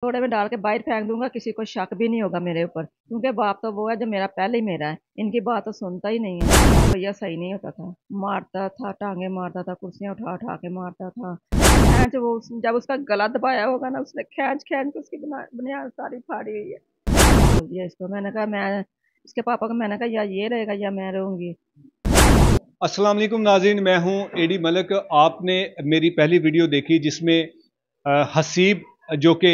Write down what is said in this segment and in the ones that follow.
थोड़े में डाल के बाहर फेंक दूंगा, किसी को शक भी नहीं होगा मेरे ऊपर, क्योंकि बाप तो वो है जो मेरा पहले ही मेरा है। इनकी बात तो सुनता ही नहीं है। भैया सही नहीं होता था, मारता था, टांगे मारता था, कुर्सियां उठा उठा के मारता था। खैंच वो जब उसका गला दबाया होगा ना, उसने खैंच खैंच के उसकी बुनियाद सारी फाड़ी हुई है। बोल दिया इसको, मैंने कहा मैं इसके पापा को, मैंने कहा या ये रहेगा या मैं रहूंगी। अस्सलाम वालेकुम नाज़रीन, मैं हूं एडी मलिक। आपने मेरी पहली वीडियो देखी जिसमें हसीब जो कि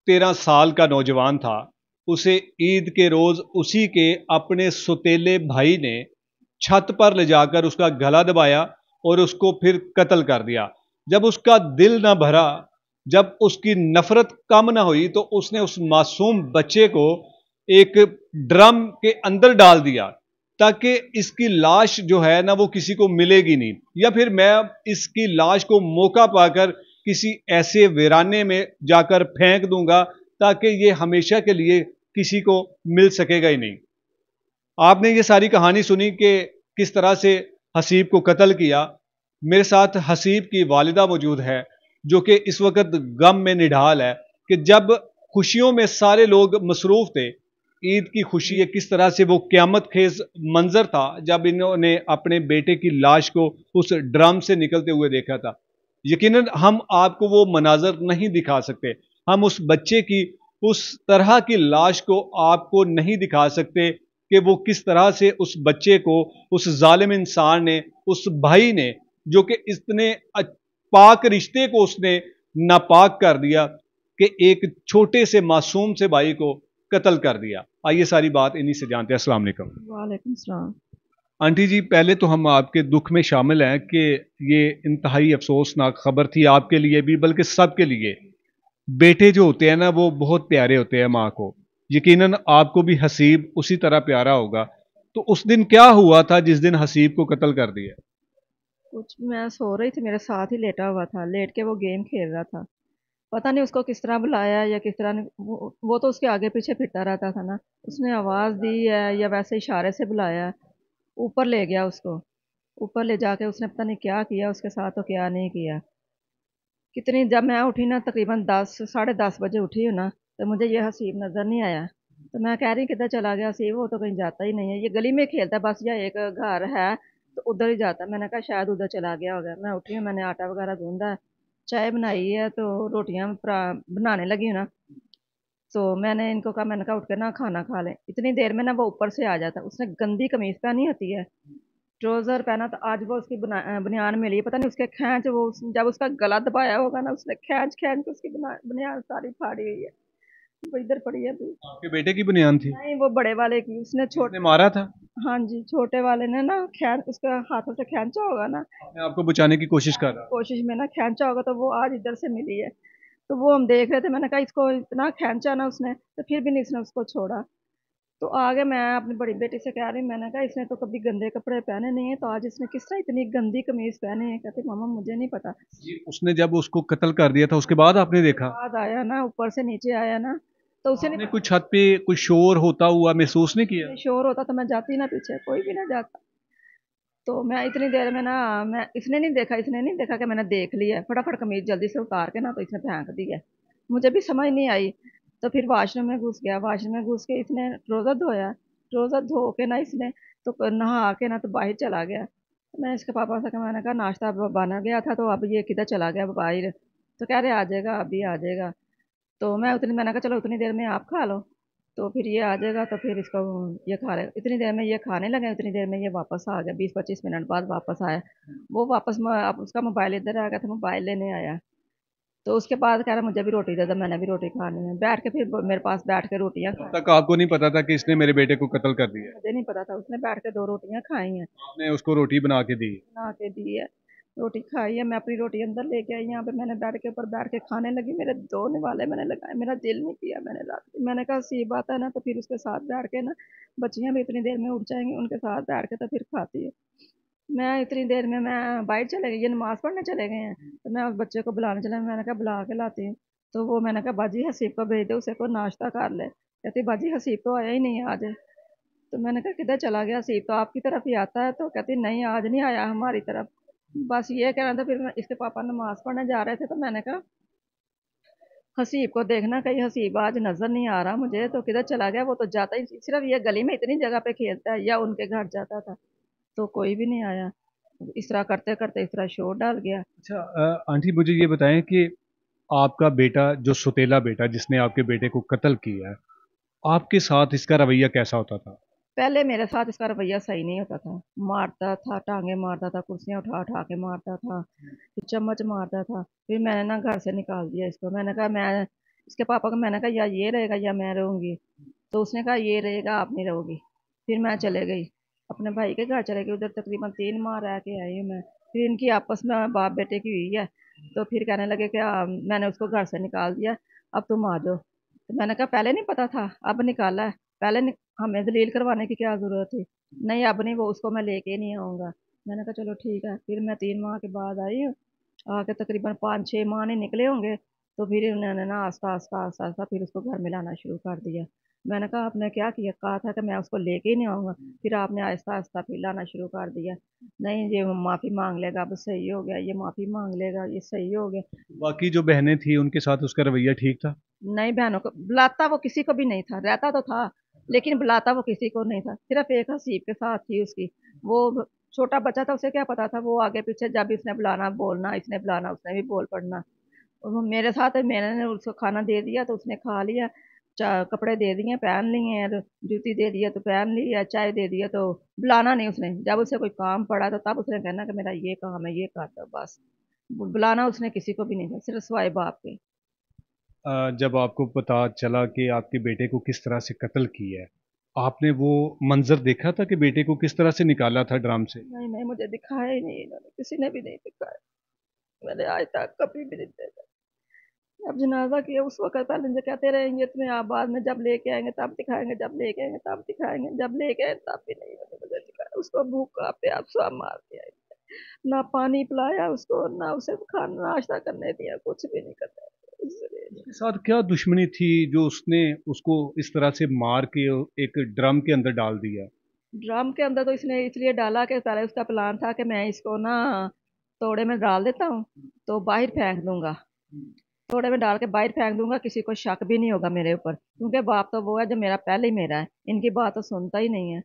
13 साल का नौजवान था, उसे ईद के रोज़ उसी के अपने सौतेले भाई ने छत पर ले जाकर उसका गला दबाया और उसको फिर कत्ल कर दिया। जब उसका दिल ना भरा, जब उसकी नफरत कम ना हुई, तो उसने उस मासूम बच्चे को एक ड्रम के अंदर डाल दिया ताकि इसकी लाश जो है ना वो किसी को मिलेगी नहीं, या फिर मैं इसकी लाश को मौका पाकर किसी ऐसे वीराने में जाकर फेंक दूंगा ताकि ये हमेशा के लिए किसी को मिल सकेगा ही नहीं। आपने ये सारी कहानी सुनी कि किस तरह से हसीब को कत्ल किया। मेरे साथ हसीब की वालिदा मौजूद है जो कि इस वक्त गम में निढाल है कि जब खुशियों में सारे लोग मसरूफ थे, ईद की खुशी है, किस तरह से वो क़यामत खेज मंजर था जब इन्होंने अपने बेटे की लाश को उस ड्रम से निकलते हुए देखा था। यकीनन हम आपको वो मनाजर नहीं दिखा सकते, हम उस बच्चे की उस तरह की लाश को आपको नहीं दिखा सकते कि वो किस तरह से उस बच्चे को, उस जालिम इंसान ने, उस भाई ने जो कि इतने पाक रिश्ते को उसने नापाक कर दिया कि एक छोटे से मासूम से भाई को कत्ल कर दिया। आइए सारी बात इन्हीं से जानते हैं। अस्सलाम वालेकुम। वालेकुम सलाम। आंटी जी, पहले तो हम आपके दुख में शामिल हैं कि ये इंतहाई अफसोसनाक खबर थी आपके लिए भी, बल्कि सबके लिए। बेटे जो होते हैं ना वो बहुत प्यारे होते हैं माँ को। यकीनन आपको भी हसीब उसी तरह प्यारा होगा। तो उस दिन क्या हुआ था जिस दिन हसीब को कत्ल कर दिया? कुछ मैं सो रही थी, मेरे साथ ही लेटा हुआ था, लेट के वो गेम खेल रहा था। पता नहीं उसको किस तरह बुलाया या किस तरह वो तो उसके आगे पीछे फिरता रहता था ना। उसने आवाज़ दी है या वैसे इशारे से बुलाया है। ऊपर ले गया उसको, ऊपर ले जाके उसने पता नहीं क्या किया उसके साथ, तो क्या नहीं किया। कितनी जब मैं उठी ना, तकरीबन 10 साढ़े 10 बजे उठी हूँ ना, तो मुझे ये हसीब नज़र नहीं आया। तो मैं कह रही किधर चला गया हसीब, वो तो कहीं जाता ही नहीं है, ये गली में खेलता है बस, या एक घर है तो उधर ही जाता है। मैंने कहा शायद उधर चला गया होगा। मैं उठी हूँ, मैंने आटा वगैरह गूंदा है, चाय बनाई है, तो रोटियां बनाने लगी हूँ ना। तो मैंने कहा उठ कर ना खाना खा लें। इतनी देर में ना वो ऊपर से आ जाता। उसने गंदी कमीज पहनी होती है, ट्राउजर पहना, तो आज वो उसकी बनियान मिली है, पता नहीं उसके खैंच जब उसका गला दबाया होगा ना, उसने खैंच खैंच के उसकी बनियान सारी फाड़ी हुई है। वो इधर पड़ी है अभी। आपके बेटे की बुनियान थी? नहीं, वो बड़े वाले की, उसने किसने छोटे। मारा था? हाँ जी, छोटे वाले ने ना खैंच, उसका हाथों से खैंचा होगा ना। अपने आपको बचाने की कोशिश हाँ कर जी, रहा? कोशिश में ना खैंचा होगा, तो वो आज इधर से मिली है। तो वो हम देख रहे थे, मैंने कहा इसको इतना खींचा ना उसने, तो फिर भी नहीं इसने उसको छोड़ा। तो आगे मैं अपनी बड़ी बेटी से कह रही, मैंने कहा इसने तो कभी गंदे कपड़े पहने नहीं है, तो आज इसने किस तरह इतनी गंदी कमीज पहनी है। कहती मामा मुझे नहीं पता। जी, उसने जब उसको कत्ल कर दिया था उसके बाद आपने उसके देखा? बाद आया ना, ऊपर से नीचे आया ना, तो उसे नहीं आपने पता। कुछ छत पे कुछ शोर होता हुआ महसूस नहीं किया? नहीं, शोर होता तो मैं जाती ना, पीछे कोई भी ना जाता। तो मैं इतनी देर में ना, मैं इसने नहीं देखा कि मैंने देख लिया है। फटाफट कमीज जल्दी से उतार के ना, तो इसने फेंक दी है। मुझे भी समझ नहीं आई। तो फिर वॉशरूम में घुस गया, वॉशरूम में घुस के इसने ट्रोज़र धोया। ट्रोज़र धो के ना इसने, तो नहा के ना तो बाहर चला गया। तो मैं इसके पापा से कहा, मैंने कहा नाश्ता बना गया था, तो अब ये किधर चला गया बाहर। तो कह रहे आ जाएगा, अभी आ जाएगा। तो मैंने कहा चलो उतनी देर में आप खा लो, तो फिर ये आ जाएगा, तो फिर इसको ये खा लेगा। इतनी देर में ये खाने लगे, उतनी देर में ये वापस आ गया, 20-25 मिनट बाद वापस आया। वो वापस अब उसका मोबाइल इधर आ गया था, मोबाइल लेने आया। तो उसके बाद कह रहा मुझे भी रोटी दे दो, मैंने भी रोटी खानी है। बैठ के फिर मेरे पास बैठ के रोटियां तब खाई। तक आपको नहीं पता था कि इसने मेरे बेटे को कत्ल कर दिया? मुझे नहीं पता था, उसने बैठ के 2 रोटियां खाई हैं। आपने उसको रोटी बना के दी? बना के दी है, रोटी खाई है। मैं अपनी रोटी अंदर लेके आई, यहाँ पे मैंने बेड के ऊपर बैठ के खाने लगी। मेरे 2 निवाले मैंने लगाए, मेरा दिल नहीं किया, मैंने रख दी। मैंने कहा सी बात है ना, तो फिर उसके साथ बैठ के ना, बच्चियाँ भी इतनी देर में उठ जाएंगी, उनके साथ बैठ के तो फिर खाती है। मैं इतनी देर में मैं बाहर चले गई, ये नमाज़ पढ़ने चले गए हैं, तो मैं उस बच्चे को बुलाने चला, मैंने कहा बुला के लाती हूँ। तो वो मैंने कहा बाजी हसीब को भेज दो, उसे को नाश्ता कर ले। कहती बाजी हसीब तो आया ही नहीं आज। तो मैंने कहा किधर चला गया हसीब, तो आपकी तरफ ही आता है। तो कहती नहीं, आज नहीं आया हमारी तरफ। बस ये कहना था। फिर मैं इसके पापा नमाज पढ़ने जा रहे थे, तो मैंने कहा हसीब को देखना, कहीं हसीब आज नजर नहीं आ रहा मुझे, तो किधर चला गया? वो तो जाता ही सिर्फ ये गली में इतनी जगह पे खेलता है या उनके घर जाता था, तो कोई भी नहीं आया। इस तरह करते करते इस तरह शोर डाल गया। अच्छा, आंटी मुझे ये बताएं कि आपका बेटा, जो सौतेला बेटा जिसने आपके बेटे को कत्ल किया है, आपके साथ इसका रवैया कैसा होता था? पहले मेरे साथ इसका रवैया सही नहीं होता था। मारता था, टांगे मारता था, कुर्सियां उठा उठा के मारता था, फिर चम्मच मारता था। फिर मैंने ना घर से निकाल दिया इसको। मैंने कहा, मैं इसके पापा को मैंने कहा या ये रहेगा या मैं रहूंगी। तो उसने कहा ये रहेगा, आप नहीं रहोगी। फिर मैं चले गई, अपने भाई के घर चले गई। उधर तकरीबन 3 माह रह के आई हूँ मैं। फिर इनकी आपस में बाप बेटे की हुई है। तो फिर कहने लगे कि मैंने उसको घर से निकाल दिया, अब तुम आ जाओ। तो मैंने कहा पहले नहीं पता था, अब निकाला है। पहले हमें दलील करवाने की क्या जरूरत थी? नहीं अब नहीं, वो उसको मैं लेके नहीं आऊंगा। मैंने कहा चलो ठीक है। फिर मैं 3 माह के बाद आई हूँ। आके तकरीबन 5-6 माह नहीं निकले होंगे। तो फिर उन्होंने ना आस्ता आस्ता आस्ता आस्ता फिर उसको घर में लाना शुरू कर दिया। मैंने कहा आपने क्या किया? कहा था कि मैं उसको लेके ही नहीं आऊंगा। फिर आपने आहिस्ता आहिस्ता फिर लाना शुरू कर दिया। नहीं ये माफी मांग लेगा, अब सही हो गया, ये माफी मांग लेगा, ये सही हो गया। बाकी जो बहनें थी उनके साथ उसका रवैया ठीक था? नहीं, बहनों को बुलाता वो किसी को भी नहीं था, रहता तो था लेकिन बुलाता वो किसी को नहीं था। सिर्फ एक हसीब के साथ थी उसकी। वो छोटा बच्चा था, उसे क्या पता था? वो आगे पीछे जब भी उसने बुलाना बोलना, इसने बुलाना उसने भी बोल पड़ना। और वो मेरे साथ है, मैंने उसको खाना दे दिया तो उसने खा लिया। कपड़े दे दिए पहन लिए, और जूती दे दिया तो पहन लिया, चाय दे दिया तो बुलाना नहीं उसने। जब उसे कोई काम पड़ा तो तब उसने कहना कि मेरा ये काम है, ये कर दो बस। बुलाना उसने किसी को भी नहीं था, सिर्फ स्वाई बाप के। जब आपको पता चला कि आपके बेटे को किस तरह से कत्ल किया है, आपने वो मंजर देखा था कि बेटे को किस तरह से निकाला था ड्रम से? नहीं नहीं, मुझे दिखाया ही नहीं इन्होंने, किसी ने भी नहीं दिखाया। मैंने आज तक कभी भी नहीं देखा। अब जनाजा किया उस वक्त पहले मुझे कहते रहेंगे तुम्हें, आप बाद में जब लेके आएंगे तब दिखाएंगे, जब लेके आएंगे तब दिखाएंगे, जब लेके आए तब भी नहीं उन्होंने मुझे दिखाया। उसको भूखा प्यासा मार दिया, ना पानी पिलाया उसको, ना उसे खाना नाश्ता करने दिया, कुछ भी नहीं करता। इसलिए उसके साथ क्या दुश्मनी थी जो उसने उसको इस तरह से मार के एक ड्रम के अंदर डाल दिया? ड्रम के अंदर तो इसने इसलिए डाला कि पहले उसका प्लान था कि मैं इसको ना तोड़े में डाल देता हूँ तो बाहर फेंक दूंगा। थोड़े में डाल के बाहर फेंक दूंगा, किसी को शक भी नहीं होगा मेरे ऊपर, क्योंकि बाप तो वो है जो मेरा पहले ही मेरा है, इनकी बात तो सुनता ही नहीं है।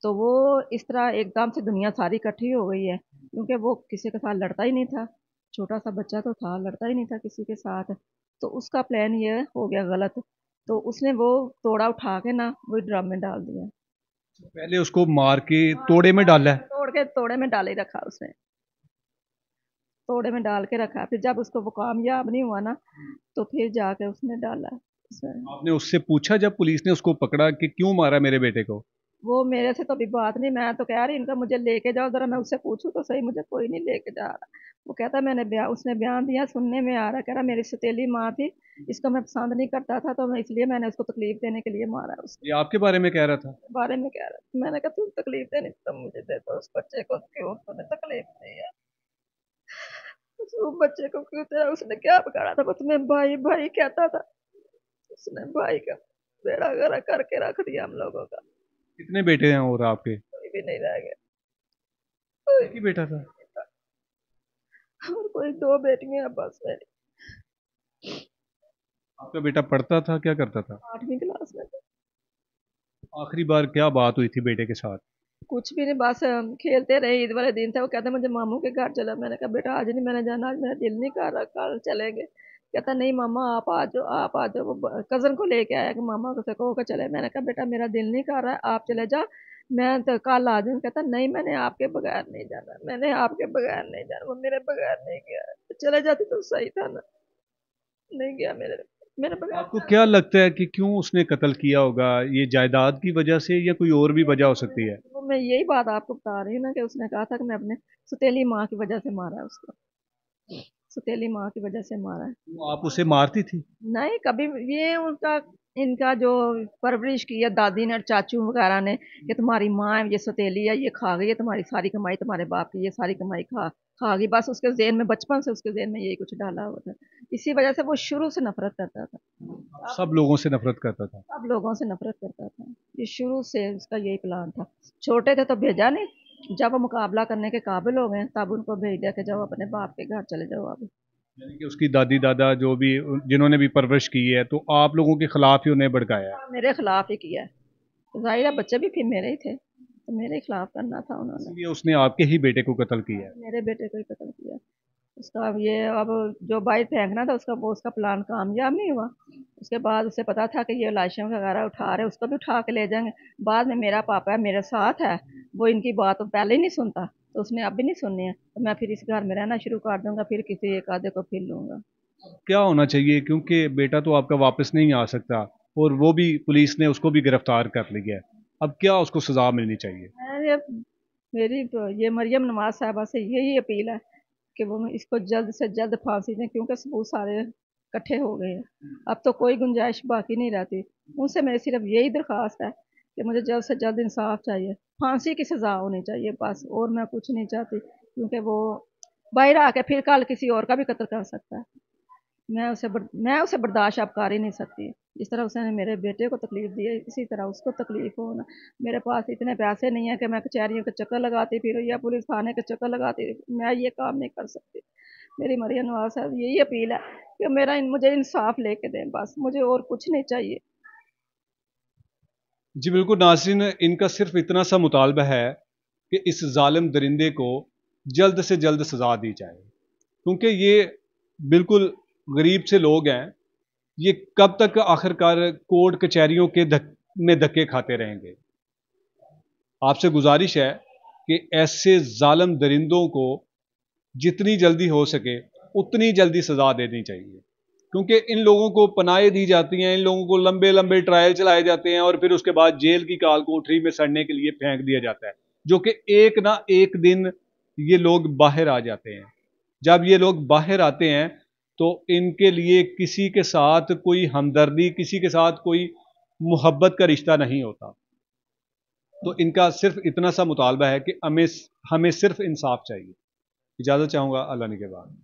तो वो इस तरह एकदम से दुनिया सारी इकट्ठी हो गई है, क्योंकि वो किसी के साथ लड़ता ही नहीं था। छोटा सा बच्चा तो था, लड़ता ही नहीं था किसी के साथ। तो उसका प्लान ये हो गया गलत। तो उसने वो तोड़ा उठा के ना वो ड्रम में डाल दिया। पहले उसको मार के मार तोड़े में मार डाला के है? तोड़ के तोड़े में डाल ही रखा उसने। तोड़े में डाल के रखा, फिर जब उसको वो कामयाब नहीं हुआ ना, तो फिर जाके उसने डाला उसमें। आपने उससे पूछा जब पुलिस ने उसको पकड़ा कि क्यों मारा मेरे बेटे को? वो मेरे से तो अभी बात नहीं, मैं तो कह रही इनका मुझे लेके जाओ जरा, मैं उससे पूछूं तो सही, मुझे कोई नहीं लेके जा रहा। वो कहता मैंने बयान, उसने बयान दिया, सुनने में आ रहा, कह रहा मेरी सतीली माँ थी, इसको मैं पसंद नहीं करता था तो मैं इसलिए मैंने उसको तकलीफ देने के लिए मारा। उसके ये आपके बारे में कह रहा था? बारे में कह रहा। मैंने कहा तुम तकलीफ देनी तो मुझे दे दो, उस बच्चे को क्यों तूने तकलीफ दी है? उस बच्चे को क्यों तेरा उसने क्या बिगाड़ा था? वो तुम्हें भाई भाई कहता था, उसने भाई का बेड़ा गर्क करके रख दिया हम लोगों का। कितने बेटे हैं और आपके? कोई भी नहीं रह गया, कोई एक ही भी बेटा था? नहीं था। और कोई 2 बेटियां हैं बस मेरी। आपका बेटा पढ़ता था, क्या करता था? 8वीं क्लास में थे। आखिरी बार क्या बात हुई थी बेटे के साथ? कुछ भी नहीं, बस हम खेलते रहे। ईद वाले दिन थे, वो कहता मुझे मामू के घर चला। मैंने कहा बेटा आज नहीं मैंने जाना, आज मेरा दिल नहीं कर रहा, कल चलेंगे। कहता नहीं मामा आप आ जाओ, आप आ जाओ। वो कजन को लेके आया कि मामा को कहो के चले। मैंने कहा बेटा मेरा दिल नहीं कर रहा है, आप चले जाओ, मैं तो कल आ जाऊँ। कहता नहीं मैंने आपके बगैर नहीं जाना, मैंने आपके बगैर नहीं जाना। वो मेरे बगैर नहीं गया, चले जाती तो सही था ना। नहीं गया मेरे मेरे बगैर आपको क्या जाने। लगता है कि क्यों उसने कत्ल किया होगा? ये जायदाद की वजह से या कोई और भी वजह हो सकती है? वो मैं यही बात आपको बता रही हूँ ना, कि उसने कहा था कि मैं अपने सौतेली माँ की वजह से मारा है उसको। सौतेली माँ की वजह से मारा है। क्यों आप उसे मारती थी? नहीं कभी। ये उनका इनका जो परवरिश की है दादी ने और चाचू वगैरह ने, ये तुम्हारी माँ है, ये सौतेली है, ये खा गई है तुम्हारी सारी कमाई, तुम्हारे बाप की ये सारी कमाई खा गई। बस उसके जेहन में बचपन से उसके जेहन में यही कुछ डाला हुआ था। इसी वजह से वो शुरू से नफरत करता था। सब लोगों से नफरत करता था? सब लोगों से नफरत करता था। ये शुरू से उसका यही प्लान था। छोटे थे तो भेजा नहीं, जब वो मुकाबला करने के काबिल हो गए तब उनको भेज दिया कि जाओ अपने बाप के घर चले जाओ अब। यानी कि उसकी दादी दादा जो भी जिन्होंने भी परवरिश की है, तो आप लोगों के खिलाफ ही उन्हें भड़काया है। मेरे खिलाफ ही किया है, तो जाहिर है बच्चे भी फिर मेरे ही थे, तो मेरे खिलाफ करना था उन्होंने। इसलिए उसने आपके ही बेटे को कत्ल किया है। मेरे बेटे को ही कत्ल किया। उसका अब ये अब जो बाइक फेंकना था उसका, वो उसका प्लान कामयाब नहीं हुआ। उसके बाद उसे पता था कि ये लाशें वगैरह उठा रहे, उसको भी उठा के ले जाएंगे। बाद में मेरा पापा है, मेरे साथ है, वो इनकी बात तो पहले ही नहीं सुनता, तो उसने अब भी नहीं सुननी है, तो मैं फिर इस घर में रहना शुरू कर दूंगा, फिर किसी एक आधे को फिर लूंगा। क्या होना चाहिए, क्योंकि बेटा तो आपका वापस नहीं आ सकता और वो भी पुलिस ने उसको भी गिरफ्तार कर लिया है, अब क्या उसको सजा मिलनी चाहिए? मैं मेरी तो ये मरियम नवाज साहबा से यही अपील है कि वो इसको जल्द से जल्द फांसी दें, क्योंकि सबूत सारे इकट्ठे हो गए हैं, अब तो कोई गुंजाइश बाकी नहीं रहती। उनसे मेरी सिर्फ यही दरख्वास्त है कि मुझे जल्द से जल्द इंसाफ चाहिए, फांसी की सज़ा होनी चाहिए बस, और मैं कुछ नहीं चाहती, क्योंकि वो बाहर आके फिर कल किसी और का भी कत्ल कर सकता है। मैं उसे बर्दाश्त अब कर ही नहीं सकती। जिस तरह उसने मेरे बेटे को तकलीफ दी है, इसी तरह उसको तकलीफ हो ना। मेरे पास इतने पैसे नहीं है कि मैं कचहरियों के चक्कर लगाती फिरूँ या पुलिस थाने के चक्कर लगाती फिरूं। मैं ये काम नहीं कर सकती। मेरी मरियम नवाज साहब यही अपील है कि मुझे इंसाफ लेके दें, बस मुझे और कुछ नहीं चाहिए। जी बिल्कुल नाज़रीन, इनका सिर्फ इतना सा मुतालबा है कि इस जालिम दरिंदे को जल्द से जल्द सज़ा दी जाए, क्योंकि ये बिल्कुल गरीब से लोग हैं। ये कब तक आखिरकार कोर्ट कचहरियों के में धक्के खाते रहेंगे? आपसे गुजारिश है कि ऐसे जालिम दरिंदों को जितनी जल्दी हो सके उतनी जल्दी सज़ा देनी चाहिए, क्योंकि इन लोगों को पनाहें दी जाती हैं, इन लोगों को लंबे लंबे ट्रायल चलाए जाते हैं और फिर उसके बाद जेल की काल कोठरी में सड़ने के लिए फेंक दिया जाता है, जो कि एक ना एक दिन ये लोग बाहर आ जाते हैं। जब ये लोग बाहर आते हैं तो इनके लिए किसी के साथ कोई हमदर्दी, किसी के साथ कोई मोहब्बत का रिश्ता नहीं होता। तो इनका सिर्फ इतना सा मुतालबा है कि हमें हमें सिर्फ इंसाफ चाहिए। इजाज़त चाहूँगा, अल्लाह ने के बाद।